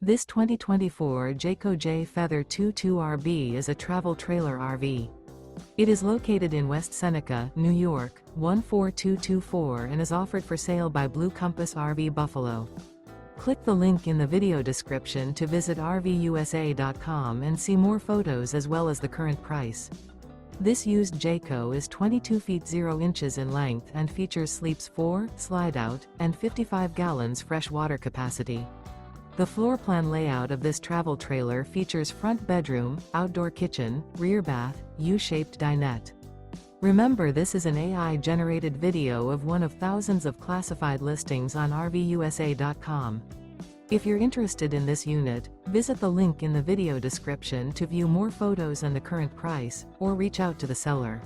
This 2024 Jayco Jay Feather 22RB is a travel trailer RV. It is located in West Seneca, New York, 14224 and is offered for sale by Blue Compass RV Buffalo. Click the link in the video description to visit RVUSA.com and see more photos as well as the current price. This used Jayco is 22 feet 0 inches in length and features sleeps 4, Slideout, and 55 gallons fresh water capacity. The floor plan layout of this travel trailer features front bedroom, outdoor kitchen, rear bath, U-shaped dinette. Remember, this is an AI-generated video of one of thousands of classified listings on RVUSA.com. If you're interested in this unit, visit the link in the video description to view more photos and the current price, or reach out to the seller.